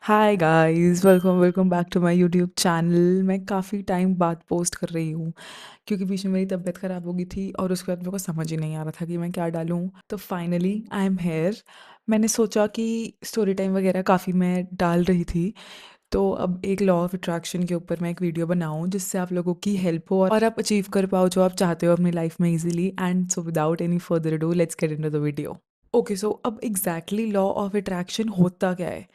Hi guys, welcome welcome back to my YouTube channel. मैं काफ़ी time बाद post कर रही हूँ क्योंकि बीच में मेरी तबीयत ख़राब हो गई थी और उसके बाद मेरे को समझ ही नहीं आ रहा था कि मैं क्या डालूँ। तो फाइनली आई एम हेयर। मैंने सोचा कि स्टोरी टाइम वगैरह काफ़ी मैं डाल रही थी, तो अब एक लॉ ऑफ अट्रैक्शन के ऊपर मैं एक वीडियो बनाऊँ जिससे आप लोगों की हेल्प हो और आप अचीव कर पाओ जो आप चाहते हो अपनी लाइफ में easily. And so without any further do, let's get into the video. Okay, so अब एग्जैक्टली लॉ ऑफ अट्रैक्शन होता क्या है?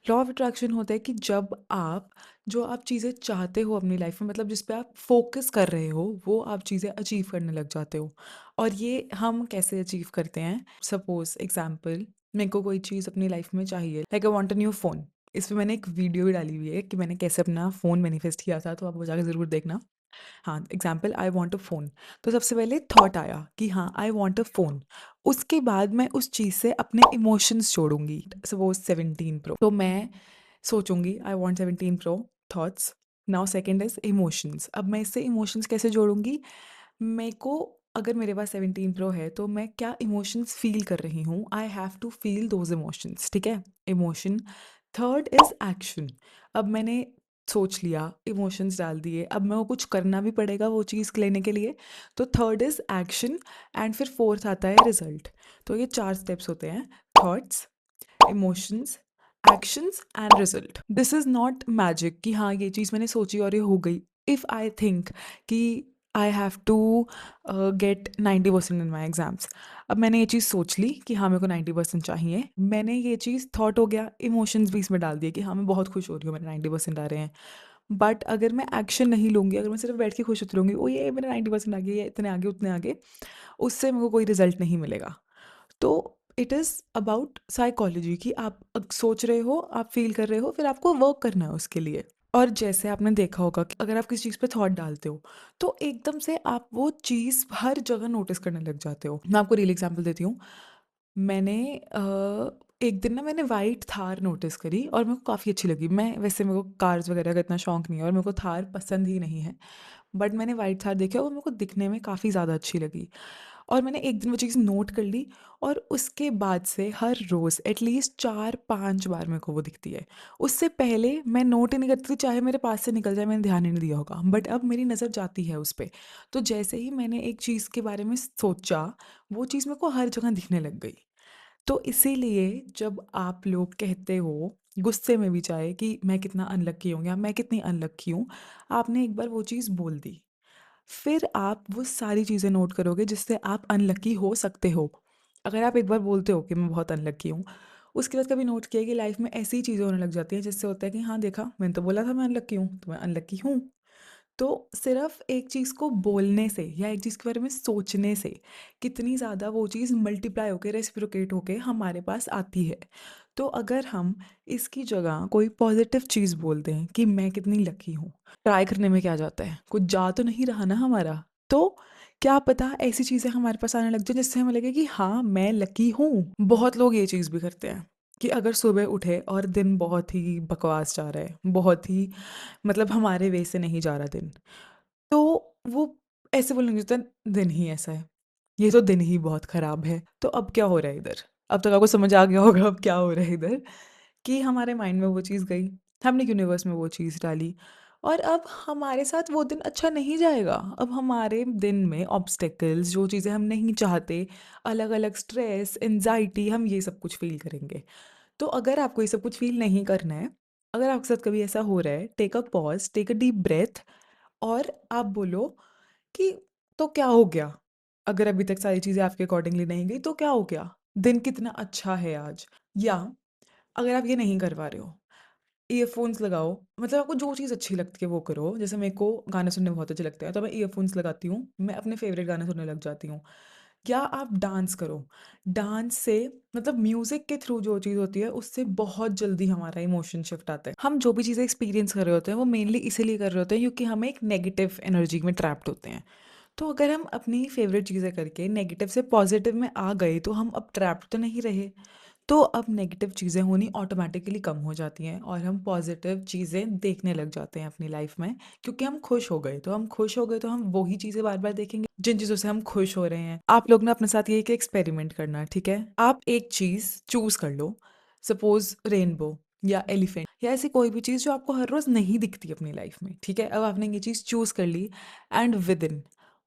लॉ ऑफ अट्रैक्शन होता है कि जब आप जो आप चीज़ें चाहते हो अपनी लाइफ में, मतलब जिस पे आप फोकस कर रहे हो, वो आप चीज़ें अचीव करने लग जाते हो। और ये हम कैसे अचीव करते हैं? सपोज एग्जाम्पल, मेरे को कोई चीज़ अपनी लाइफ में चाहिए, like I want a new phone. इस पे मैंने एक वीडियो भी डाली हुई है कि मैंने कैसे अपना फ़ोन मैनिफेस्ट किया था, तो आप वो जाकर ज़रूर देखना। हाँ, example, I want a phone. तो सबसे पहले थॉट आया कि हाँ, आई वांट अ फ़ोन। उसके बाद मैं उस चीज़ से अपने इमोशंस जोड़ूंगी। सपोज 17 प्रो, तो मैं सोचूंगी I want 17 pro. Thoughts. Now second is emotions. अब मैं इससे इमोशंस कैसे जोड़ूंगी? मेरे को, अगर मेरे पास 17 प्रो है तो मैं क्या इमोशंस फील कर रही हूँ, I have to feel those emotions. ठीक है, इमोशन। Third is action. अब मैंने सोच लिया, इमोशंस डाल दिए, अब मेरे को कुछ करना भी पड़ेगा वो चीज़ लेने के लिए। तो थर्ड इज एक्शन। एंड फिर फोर्थ आता है रिजल्ट। तो ये 4 स्टेप्स होते हैं: thoughts, emotions, actions and result. This is not magic कि हाँ ये चीज़ मैंने सोची और ये हो गई। इफ़ आई थिंक कि I have to get 90% in my exams. अब मैंने ये चीज़ सोच ली कि हाँ मेरे को 90% चाहिए, मैंने ये चीज़ थॉट हो गया, इमोशंस भी इसमें डाल दिए कि हाँ मैं बहुत खुश हो रही हूँ, मेरे 90% आ रहे हैं। बट अगर मैं एक्शन नहीं लूँगी, अगर मैं सिर्फ बैठ के खुश होती रहूँगी, ओ ये मेरे 90% आ गए, ये इतने आगे उतने आगे, उससे मेरे को कोई रिजल्ट नहीं मिलेगा। तो इट इज़ अबाउट साइकोलॉजी कि आप सोच रहे हो, आप फील कर रहे हो, फिर आपको वर्क करना है उसके लिए। और जैसे आपने देखा होगा कि अगर आप किसी चीज़ पे थॉट डालते हो तो एकदम से आप वो चीज़ हर जगह नोटिस करने लग जाते हो। मैं आपको रियल एग्जांपल देती हूँ। मैंने एक दिन ना मैंने वाइट थार नोटिस करी और मेरे को काफ़ी अच्छी लगी। मैं वैसे, मेरे को कार्स वगैरह का इतना शौक नहीं है और मेरे को थार पसंद ही नहीं है। बट मैंने वाइट थार देखी और वो मेरे को दिखने में काफ़ी ज़्यादा अच्छी लगी। और मैंने एक दिन वो चीज़ नोट कर ली और उसके बाद से हर रोज़ एटलीस्ट 4-5 बार मेरे को वो दिखती है। उससे पहले मैं नोट ही नहीं करती थी, चाहे मेरे पास से निकल जाए, मैंने ध्यान ही नहीं दिया होगा। बट अब मेरी नज़र जाती है उस पे। तो जैसे ही मैंने एक चीज़ के बारे में सोचा, वो चीज़ मेरे को हर जगह दिखने लग गई। तो इसीलिए जब आप लोग कहते हो, गुस्से में भी चाहे, कि मैं कितना अनलक्की हूँ या मैं कितनी अनलक्की हूँ, आपने एक बार वो चीज़ बोल दी, फिर आप वो सारी चीज़ें नोट करोगे जिससे आप अनलकी हो सकते हो। अगर आप एक बार बोलते हो कि मैं बहुत अनलकी हूँ, उसके बाद कभी नोट किया कि लाइफ में ऐसी चीज़ें होने लग जाती हैं जिससे होता है कि हाँ देखा, मैंने तो बोला था मैं अनलकी हूँ, तो मैं अनलकी हूँ। तो सिर्फ एक चीज़ को बोलने से या एक चीज़ के बारे में सोचने से कितनी ज़्यादा वो चीज़ मल्टीप्लाई होकर, रेसिप्रोकेट होकर हमारे पास आती है। तो अगर हम इसकी जगह कोई पॉजिटिव चीज़ बोल दें कि मैं कितनी लकी हूँ, ट्राई करने में क्या जाता है, कुछ जा तो नहीं रहा ना हमारा। तो क्या पता ऐसी चीज़ें हमारे पास आने लग जाए जिससे हमें लगे कि हाँ मैं लकी हूँ। बहुत लोग ये चीज़ भी करते हैं कि अगर सुबह उठे और दिन बहुत ही बकवास जा रहा है, बहुत ही, मतलब हमारे वे से नहीं जा रहा दिन, तो वो ऐसे बोलने लगता है, दिन ही ऐसा है, ये तो दिन ही बहुत खराब है। तो अब क्या हो रहा है इधर? अब तक आपको समझ आ गया होगा अब क्या हो रहा है इधर, कि हमारे माइंड में वो चीज़ गई, हमने यूनिवर्स में वो चीज़ डाली, और अब हमारे साथ वो दिन अच्छा नहीं जाएगा। अब हमारे दिन में ऑब्स्टेकल्स, जो चीज़ें हम नहीं चाहते, अलग अलग स्ट्रेस, एनजाइटी, हम ये सब कुछ फील करेंगे। तो अगर आपको ये सब कुछ फील नहीं करना है, अगर आपके साथ कभी ऐसा हो रहा है, take a pause, take a deep breath, और आप बोलो कि तो क्या हो गया? अगर अभी तक सारी चीज़ें आपके अकॉर्डिंगली नहीं गई तो क्या हो गया? दिन कितना अच्छा है आज। या अगर आप ये नहीं कर पा रहे हो, ईयरफ़ोन्स लगाओ, मतलब आपको जो चीज़ अच्छी लगती है वो करो। जैसे मेरे को गाने सुनने बहुत अच्छे लगते हैं, तो मैं ईयरफ़ोन्स लगाती हूँ, मैं अपने फ़ेवरेट गाने सुनने लग जाती हूँ। या आप डांस करो। डांस से, मतलब म्यूज़िक के थ्रू जो चीज़ होती है, उससे बहुत जल्दी हमारा इमोशन शिफ्ट आता है। हम जो भी चीज़ें एक्सपीरियंस कर रहे होते हैं, वो मेनली इसीलिए कर रहे होते हैं क्योंकि हम एक नेगेटिव एनर्जी में ट्रैप्ड होते हैं। तो अगर हम अपनी फ़ेवरेट चीज़ें करके नेगेटिव से पॉज़िटिव में आ गए, तो हम अब ट्रैप्ड तो नहीं रहे। तो अब नेगेटिव चीज़ें होनी ऑटोमेटिकली कम हो जाती हैं और हम पॉजिटिव चीज़ें देखने लग जाते हैं अपनी लाइफ में, क्योंकि हम खुश हो गए। तो हम खुश हो गए तो हम वही चीज़ें बार बार देखेंगे जिन चीज़ों से हम खुश हो रहे हैं। आप लोग ना अपने साथ ये एक एक्सपेरिमेंट करना, ठीक है? आप एक चीज़ चूज कर लो, सपोज रेनबो। या एलिफेंट या ऐसी कोई भी चीज़ जो आपको हर रोज़ नहीं दिखती अपनी लाइफ में, ठीक है? अब आपने ये चीज़ चूज़ कर ली and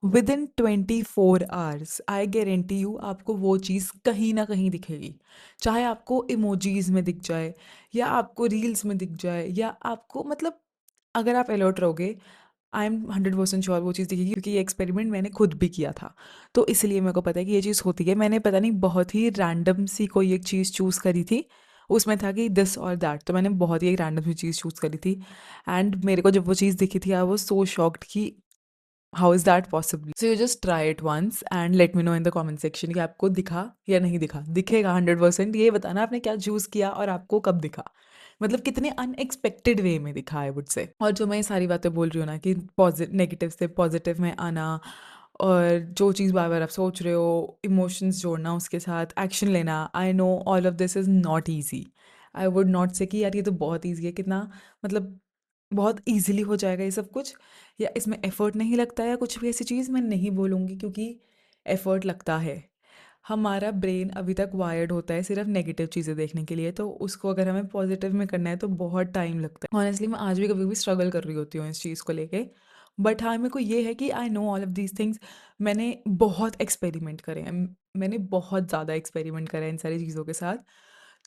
within 24 hours I guarantee you आपको वो चीज़ कहीं न कहीं दिखेगी। चाहे आपको इमोजीज़ में दिख जाए या आपको रील्स में दिख जाए या आपको मतलब अगर आप अलर्ट रहोगे आई एम 100% श्योर वो चीज़ दिखेगी क्योंकि ये एक्सपेरिमेंट मैंने खुद भी किया था। तो इसलिए मेरे को पता है कि ये चीज़ होती है। मैंने पता नहीं बहुत ही रैंडम सी कोई एक चीज़ चूज़ करी थी। उसमें था कि दिस और दैट तो मैंने बहुत ही एक रैंडम सी चीज़ चूज़ करी थी एंड मेरे को जब वो चीज़ दिखी थी आई वाज़ सो शॉक्ड कि how is that possible? So you just try it once and let me know in the comment section कि आपको दिखा या नहीं दिखा। दिखेगा 100%। ये बताना आपने क्या चूज़ किया और आपको कब दिखा। मतलब कितने अनएक्सपेक्टेड वे में दिखा आई वुड से। और जो मैं ये सारी बातें बोल रही हूँ ना कि नेगेटिव से पॉजिटिव में आना और जो चीज़ बार-बार आप सोच रहे हो, इमोशंस जोड़ना उसके साथ, एक्शन लेना, I know all of this is not easy. I would not से कि यार ये तो बहुत ईज़ी है, कितना मतलब बहुत ईज़िली हो जाएगा ये सब कुछ या इसमें एफ़र्ट नहीं लगता या कुछ भी ऐसी चीज़ मैं नहीं बोलूँगी क्योंकि एफ़र्ट लगता है। हमारा ब्रेन अभी तक वायर्ड होता है सिर्फ़ नेगेटिव चीज़ें देखने के लिए, तो उसको अगर हमें पॉज़िटिव में करना है तो बहुत टाइम लगता है। हॉनेस्टली मैं आज भी कभी-कभी स्ट्रगल कर रही होती हूँ इस चीज़ को लेके। बट हाँ, मेरे को ये है कि I know all of these things. मैंने बहुत एक्सपेरिमेंट करे हैं। मैंने बहुत ज़्यादा एक्सपेरिमेंट करा है इन सारी चीज़ों के साथ।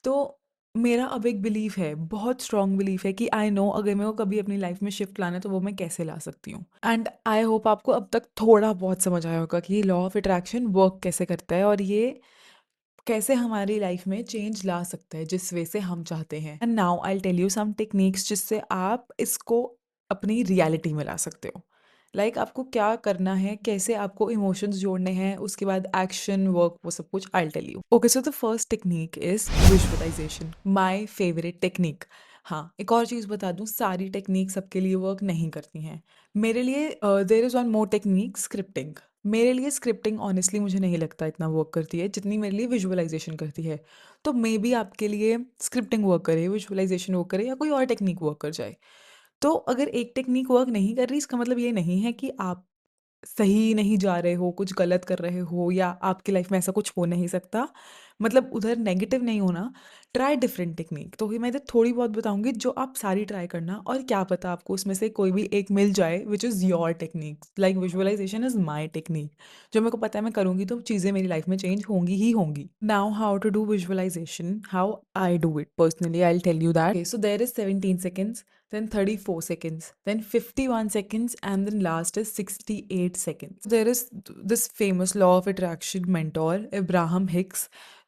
तो मेरा अब एक बिलीफ है, बहुत स्ट्रॉन्ग बिलीफ है कि आई नो अगर मेरे को कभी अपनी लाइफ में शिफ्ट लाना है तो वो मैं कैसे ला सकती हूँ। एंड आई होप आपको अब तक थोड़ा बहुत समझ आया होगा कि लॉ ऑफ अट्रैक्शन वर्क कैसे करता है और ये कैसे हमारी लाइफ में चेंज ला सकता है जिस वे से हम चाहते हैं। And now I tell you some techniques जिससे आप इसको अपनी रियलिटी में ला सकते हो। आपको क्या करना है, कैसे आपको इमोशंस जोड़ने हैं, उसके बाद एक्शन वर्क वो सब कुछ I tell you. Okay, so the first technique is visualisation, my favourite technique. हाँ, एक और चीज़ बता दूँ, सारी टेक्निक सबके लिए वर्क नहीं करती हैं। मेरे लिए there is one more technique, scripting. मेरे लिए स्क्रिप्टिंग ऑनेस्टली मुझे नहीं लगता इतना वर्क करती है जितनी मेरे लिए विजुअलाइजेशन करती है। तो मे बी आपके लिए स्क्रिप्टिंग वर्क करे, विजुअलाइजेशन वर्क करे या कोई और टेक्निक वर्क कर जाए। तो अगर एक टेक्निक वर्क नहीं कर रही इसका मतलब ये नहीं है कि आप सही नहीं जा रहे हो, कुछ गलत कर रहे हो या आपकी लाइफ में ऐसा कुछ हो नहीं सकता। मतलब उधर नेगेटिव नहीं होना, ट्राई डिफरेंट टेक्निक। तो ये मैं इधर थोड़ी बहुत बताऊँगी जो आप सारी ट्राई करना और क्या पता आपको उसमें से कोई भी एक मिल जाए which is your technique. Like visualisation is my technique. जो मेरे को पता है मैं करूँगी तो चीज़ें मेरी लाइफ में चेंज होंगी ही होंगी। Now how to do visualisation, how I do it personally, I will tell you that. Okay, so there is 17 seconds, then 34 seconds, then 51 seconds, and then last is 68 seconds. There is this famous law of attraction mentor, Abraham Hicks,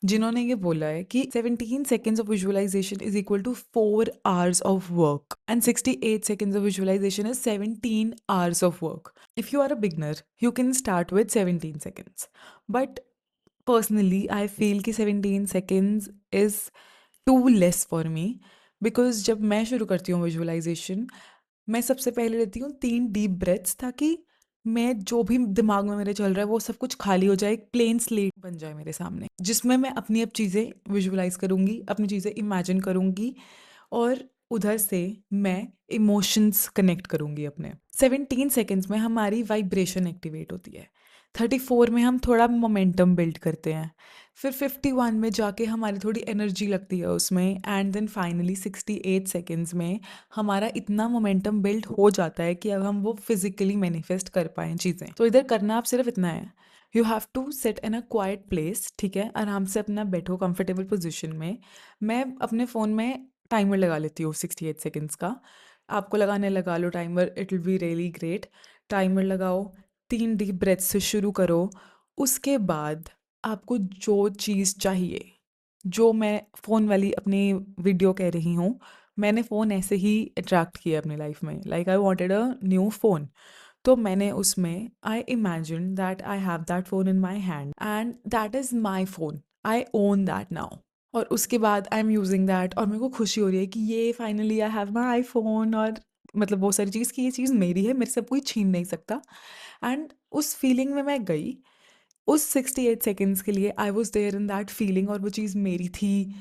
जिन्होंने ये बोला है कि 17 seconds of visualization is equal to 4 hours of work and 68 seconds of visualization is 17 hours of work. If you are a beginner, you can start with 17 seconds. But personally, I feel कि 17 seconds is too less for me because जब मैं शुरू करती हूँ visualisation, मैं सबसे पहले लेती हूँ 3 डीप ब्रेथ्स ताकि मैं जो भी दिमाग में मेरे चल रहा है वो सब कुछ खाली हो जाए, एक प्लेन स्लेट बन जाए मेरे सामने, जिसमें मैं अपनी अब चीज़ें विजुअलाइज़ करूँगी, अपनी चीज़ें इमेजिन करूँगी और उधर से मैं इमोशंस कनेक्ट करूँगी अपने। 17 सेकंड्स में हमारी वाइब्रेशन एक्टिवेट होती है। 34 में हम थोड़ा मोमेंटम बिल्ड करते हैं। फिर 51 में जाके हमारी थोड़ी एनर्जी लगती है उसमें एंड देन फाइनली 68 सेकंड्स में हमारा इतना मोमेंटम बिल्ड हो जाता है कि अब हम वो फिज़िकली मैनिफेस्ट कर पाएँ चीज़ें। तो इधर करना आप सिर्फ इतना है, you have to sit in a quiet place, ठीक है? आराम से अपना बैठो कंफर्टेबल पोज़ीशन में। मैं अपने फ़ोन में टाइमर लगा लेती हूँ 68 सेकंड्स का। आपको लगाना है लगा लो timer, it will be really great. Timer लगाओ, 3 डीप ब्रेथ से शुरू करो। उसके बाद आपको जो चीज़ चाहिए, जो मैं फ़ोन वाली अपनी वीडियो कह रही हूँ, मैंने फ़ोन ऐसे ही अट्रैक्ट किया अपनी लाइफ़ में। Like I wanted a new phone. तो मैंने उसमें I imagined that I have that phone in my hand and that is my phone. I own that now. और उसके बाद आई एम यूज़िंग दैट और मेरे को खुशी हो रही है कि ये finally I have my iPhone और मतलब वो सारी चीज़ कि ये चीज़ मेरी है, मेरे से अब कोई छीन नहीं सकता। एंड उस फीलिंग में मैं गई। उस 68 सेकंड्स के लिए I was there in that feeling और वो चीज़ मेरी थी।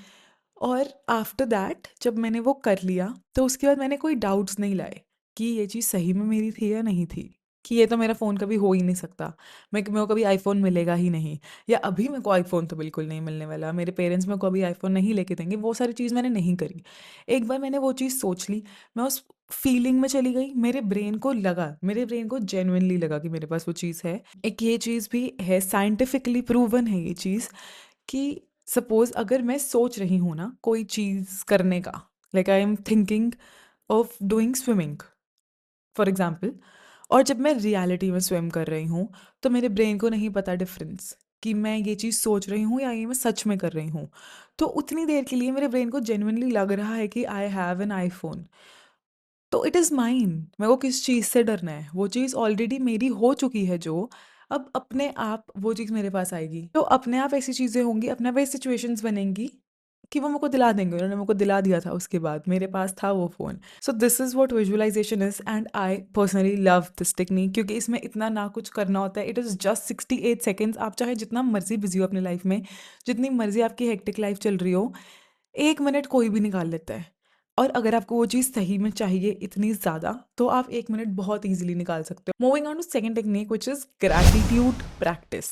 और आफ्टर दैट जब मैंने वो कर लिया, तो उसके बाद मैंने कोई डाउट्स नहीं लाए कि ये चीज़ सही में मेरी थी या नहीं थी। कि ये तो मेरा फ़ोन कभी हो ही नहीं सकता। मेरे को कभी आईफ़ोन मिलेगा ही नहीं, या अभी मेरे को आईफ़ोन तो बिल्कुल नहीं मिलने वाला, मेरे पेरेंट्स मेरे को अभी आईफ़ोन नहीं लेके देंगे, वो सारी चीज़ मैंने नहीं करी। एक बार मैंने वो चीज़ सोच ली, मैं उस फीलिंग में चली गई, मेरे ब्रेन को जेनुइनली लगा कि मेरे पास वो चीज़ है। एक ये चीज़ भी है, साइंटिफिकली प्रूवन है ये चीज़, कि सपोज़ अगर मैं सोच रही हूँ ना कोई चीज़ करने का, like I am thinking of doing swimming for example, और जब मैं रियलिटी में स्विम कर रही हूँ, तो मेरे ब्रेन को नहीं पता डिफरेंस कि मैं ये चीज़ सोच रही हूँ या ये मैं सच में कर रही हूँ। तो उतनी देर के लिए मेरे ब्रेन को जेन्युइनली लग रहा है कि आई हैव एन आईफोन, तो इट इज़ माइन। मेरे को किस चीज़ से डरना है? वो चीज़ ऑलरेडी मेरी हो चुकी है जो, अब अपने आप वो चीज़ मेरे पास आएगी। तो अपने आप ऐसी चीज़ें होंगी, अपने आप ऐसी सिचुएशंस बनेंगी कि वो मेरे को दिला देंगे। उन्होंने मेरे को दिला दिया था उसके बाद, मेरे पास था वो phone. So this is what visualisation is, and I personally love this technique, क्योंकि इसमें इतना ना कुछ करना होता है। It is just 68 seconds. आप चाहे जितना मर्ज़ी बिज़ी हो अपनी लाइफ़ में, जितनी मर्ज़ी आपकी हेक्टिक लाइफ़ चल रही हो, 1 मिनट कोई भी निकाल लेता है। और अगर आपको वो चीज़ सही में चाहिए इतनी ज़्यादा, तो आप 1 मिनट बहुत ईज़िली निकाल सकते हो। Moving on to second technique which is gratitude practice.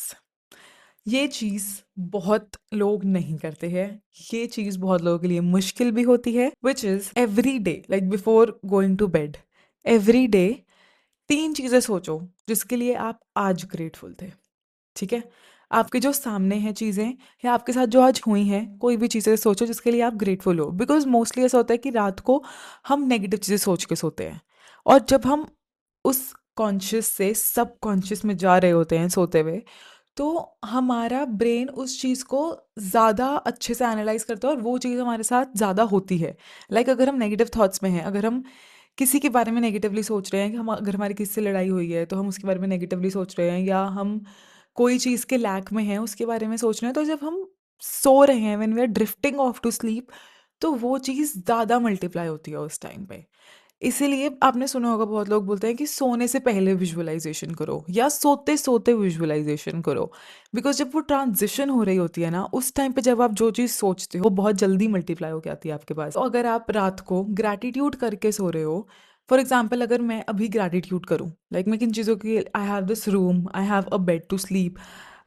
ये चीज़ बहुत लोग नहीं करते हैं। ये चीज़ बहुत लोगों के लिए मुश्किल भी होती है, which is every day, like before going to bed, every day 3 चीज़ें सोचो जिसके लिए आप आज ग्रेटफुल थे। ठीक है? आपके जो सामने हैं चीज़ें, या आपके साथ जो आज हुई हैं, कोई भी चीज़ें सोचो जिसके लिए आप ग्रेटफुल हो। बिकॉज़ मोस्टली ऐसा होता है कि रात को हम नेगेटिव चीज़ें सोच के सोते हैं, और जब हम उस कॉन्शियस से सबकॉन्शियस में जा रहे होते हैं सोते हुए, तो हमारा ब्रेन उस चीज़ को ज़्यादा अच्छे से एनालाइज़ करता है और वो चीज़ हमारे साथ ज़्यादा होती है। लाइक अगर हम नेगेटिव थॉट्स में हैं, अगर हम किसी के बारे में नेगेटिवली सोच रहे हैं, कि हम अगर हमारी किसी से लड़ाई हुई है, तो हम उसके बारे में नेगेटिवली सोच रहे हैं, या हम कोई चीज़ के लैक में हैं, उसके बारे में सोच रहे हैं, तो जब हम सो रहे हैं, when we are drifting off to sleep, तो वो चीज़ ज़्यादा मल्टीप्लाई होती है उस टाइम पे। इसीलिए आपने सुना होगा, बहुत लोग बोलते हैं कि सोने से पहले विजुअलाइज़ेशन करो या सोते-सोते विजुअलाइज़ेशन करो। बिकॉज़ जब वो ट्रांज़िशन हो रही होती है ना, उस टाइम पे जब आप जो चीज़ सोचते हो, वो बहुत जल्दी मल्टीप्लाई होके आती है आपके पास। तो अगर आप रात को ग्रैटिट्यूड करके सो रहे हो, फॉर एग्ज़ाम्पल अगर मैं अभी ग्रैटिट्यूड करूँ, लाइक मैं किन चीज़ों की, I have this room, I have a bed to sleep,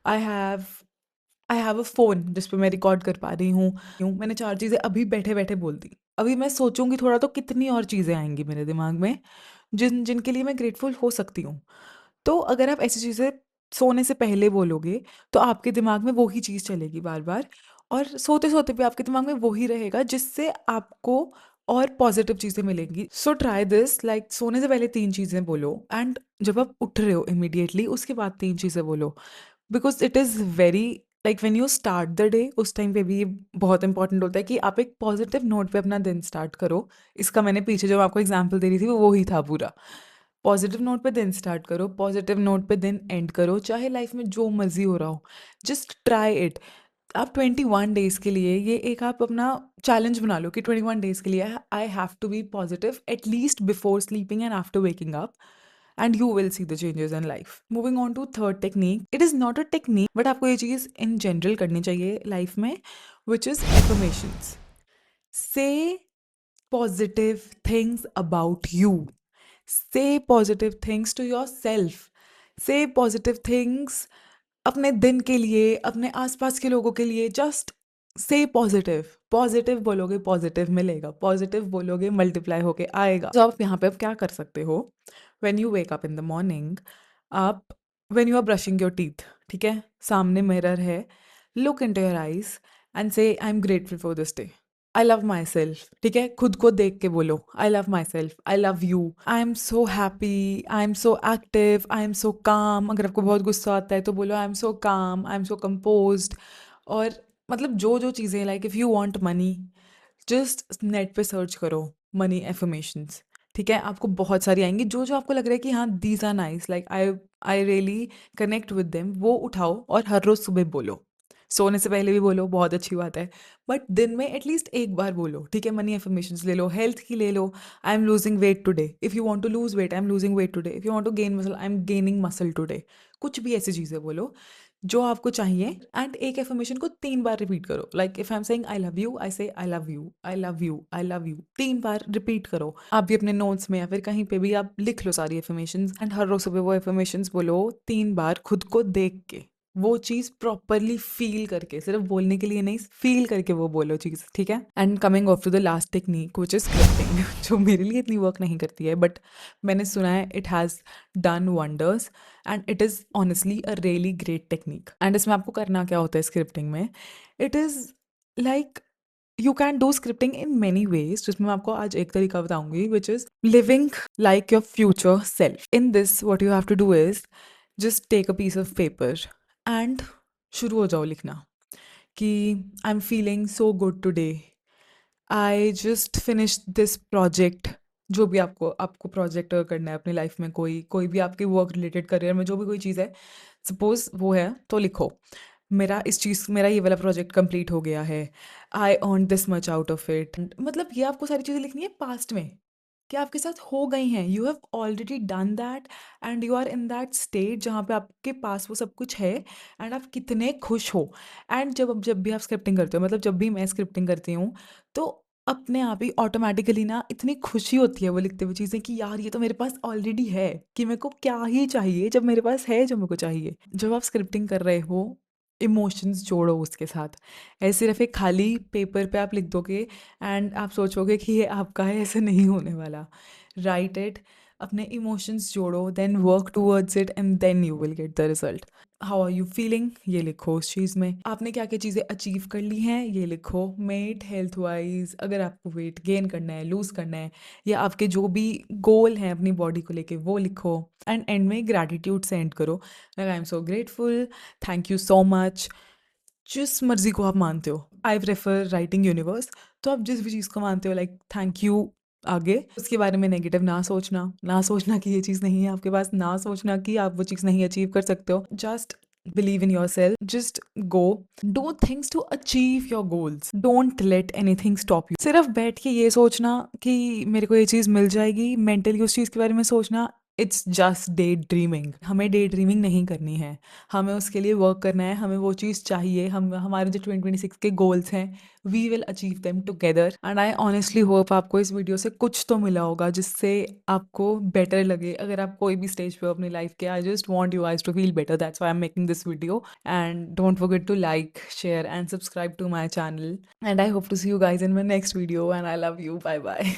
I have I have a phone जिस पे मैं रिकॉर्ड कर पा रही हूँ। मैंने 4 चीज़ें अभी बैठे-बैठे बोल दी। अभी मैं सोचूँगी थोड़ा, तो कितनी और चीज़ें आएँगी मेरे दिमाग में, जिनके लिए मैं ग्रेटफुल हो सकती हूँ। तो अगर आप ऐसी चीज़ें सोने से पहले बोलोगे, तो आपके दिमाग में वो ही चीज़ चलेगी बार-बार, और सोते-सोते भी आपके दिमाग में वो ही रहेगा, जिससे आपको और पॉज़िटिव चीज़ें मिलेंगी। सो ट्राई दिस, लाइक सोने से पहले 3 चीज़ें बोलो, एंड जब आप उठ रहे हो इमीडिएटली उसके बाद 3 चीज़ें बोलो। Because it is very, like when you start the day, उस टाइम पे भी ये बहुत इंपॉर्टेंट होता है कि आप एक पॉजिटिव नोट पे अपना दिन स्टार्ट करो। इसका मैंने पीछे जो आपको एग्जांपल दे रही थी, वो ही था पूरा। पॉजिटिव नोट पे दिन स्टार्ट करो, पॉजिटिव नोट पे दिन एंड करो, चाहे लाइफ में जो मर्जी हो रहा हो, जस्ट ट्राई इट। आप 21 डेज के लिए ये एक आप अपना चैलेंज बना लो कि 21 डेज के लिए I have to be positive at least before sleeping and after waking up, and you will see the changes in life. Moving on to third technique, it is not a technique, but आपको ये चीज़ in general करनी चाहिए life में, which is affirmations. Say positive things about you. Say positive things to yourself. Say positive things अपने दिन के लिए, अपने आसपास के लोगों के लिए। जस्ट से पॉजिटिव, पॉजिटिव बोलोगे पॉजिटिव मिलेगा, पॉजिटिव बोलोगे मल्टीप्लाई होके आएगा। तो आप यहाँ पे अब क्या कर सकते हो, when you wake up in the morning, आप when you are brushing your teeth, ठीक है, सामने मिरर है, look into your eyes and say I am grateful for this day, I love myself, ठीक है, खुद को देख के बोलो, I love myself, I love you, I am so happy, I am so active, I am so calm. अगर आपको बहुत गुस्सा आता है तो बोलो आई एम सो काम, आई एम सो कंपोज्ड। और मतलब जो जो चीज़ें, like if you want money, just net पे सर्च करो मनी एफर्मेशंस, ठीक है, आपको बहुत सारी आएंगी। जो जो आपको लग रहा है कि हाँ these are nice, like I I really connect with them, वो उठाओ और हर रोज सुबह बोलो। सोने से पहले भी बोलो, बहुत अच्छी बात है, बट दिन में एटलीस्ट एक बार बोलो, ठीक है। मनी एफर्मेशंस ले लो, हेल्थ की ले लो, I am losing weight today, if you want to lose weight I am losing weight today, if you want to gain muscle I am gaining muscle today. कुछ भी ऐसी चीज़ें बोलो जो आपको चाहिए एंड एक एफर्मेशन को 3 बार रिपीट करो। Like if I am saying I love you, I say I love you, I love you, I love you 3 बार रिपीट करो। आप भी अपने नोट्स में या फिर कहीं पे भी आप लिख लो सारी एफर्मेशंस एंड हर रोज सुबह वो एफर्मेशंस बोलो 3 बार खुद को देख के। वो चीज़ प्रॉपरली फ़ील करके, सिर्फ बोलने के लिए नहीं, फ़ील करके वो बोलो चीज़, ठीक है? And coming off to the last technique which is scripting जो मेरे लिए इतनी वर्क नहीं करती है बट मैंने सुना है it has done wonders and it is honestly a really great technique. And इसमें आपको करना क्या होता है स्क्रिप्टिंग में, it is like you can do scripting in many ways, जिसमें मैं आपको आज एक तरीका बताऊंगी which is living like your future self. In this what you have to do is just take a piece of paper and शुरू हो जाओ लिखना कि I am feeling so good today, I just finish this project. जो भी आपको आपको project करना है अपनी लाइफ में, कोई कोई भी आपके वर्क रिलेटेड करियर में जो भी कोई चीज़ है, सपोज वो है तो लिखो मेरा ये वाला प्रोजेक्ट कंप्लीट हो गया है, I earn this much out of it. मतलब ये आपको सारी चीज़ें लिखनी है पास्ट में कि आपके साथ हो गई हैं, you have already done that and you are in that state जहाँ पे आपके पास वो सब कुछ है एंड आप कितने खुश हो। एंड जब भी आप स्क्रिप्टिंग करते हो, मतलब जब भी मैं स्क्रिप्टिंग करती हूँ, तो अपने आप ही ऑटोमेटिकली ना इतनी खुशी होती है वो लिखते हुए चीज़ें कि यार ये तो मेरे पास ऑलरेडी है, कि मेरे को क्या ही चाहिए जब मेरे पास है जो मेरे को चाहिए। जब आप स्क्रिप्टिंग कर रहे हो, इमोशंस जोड़ो उसके साथ। ऐसे सिर्फ एक खाली पेपर पे आप लिख दोगे एंड आप सोचोगे कि ये आपका है, ऐसे नहीं होने वाला। राइट इट, अपने इमोशंस जोड़ो, then work towards it and then you will get the result. How are you feeling, ये लिखो उस चीज़ में। आपने क्या क्या चीज़ें अचीव कर ली हैं, ये लिखो। मेट हेल्थ वाइज, अगर आपको वेट गेन करना है, लूज़ करना है, या आपके जो भी गोल हैं अपनी बॉडी को लेके, वो लिखो। एंड एंड में ग्रैटिट्यूड सेंड करो, like I am so grateful, thank you so much. जिस मर्ज़ी को आप मानते हो, आई प्रेफर राइटिंग यूनिवर्स। तो आप जिस भी चीज़ को मानते हो, लाइक थैंक यू, आगे उसके बारे में नेगेटिव ना सोचना, ना सोचना कि ये चीज़ नहीं है आपके पास, ना सोचना कि आप वो चीज़ नहीं अचीव कर सकते हो। Just believe in yourself, just go, do things to achieve your goals, don't let anything stop you. सिर्फ बैठ के ये सोचना कि मेरे को ये चीज़ मिल जाएगी, मेंटली उस चीज़ के बारे में सोचना, इट्स जस्ट डे ड्रीमिंग। हमें डे ड्रीमिंग नहीं करनी है, हमें उसके लिए वर्क करना है, हमें वो चीज़ चाहिए। हम हमारे जो 2026 के गोल्स हैं, we will achieve them together. And I honestly hope आपको इस वीडियो से कुछ तो मिला होगा जिससे आपको बेटर लगे। अगर आप कोई भी स्टेज पे हो अपनी लाइफ के, I just want you guys to feel better, that's why I am making this video. And don't forget to like, share and subscribe to my channel, and I hope to see you guys in my next video, and I love you, bye bye.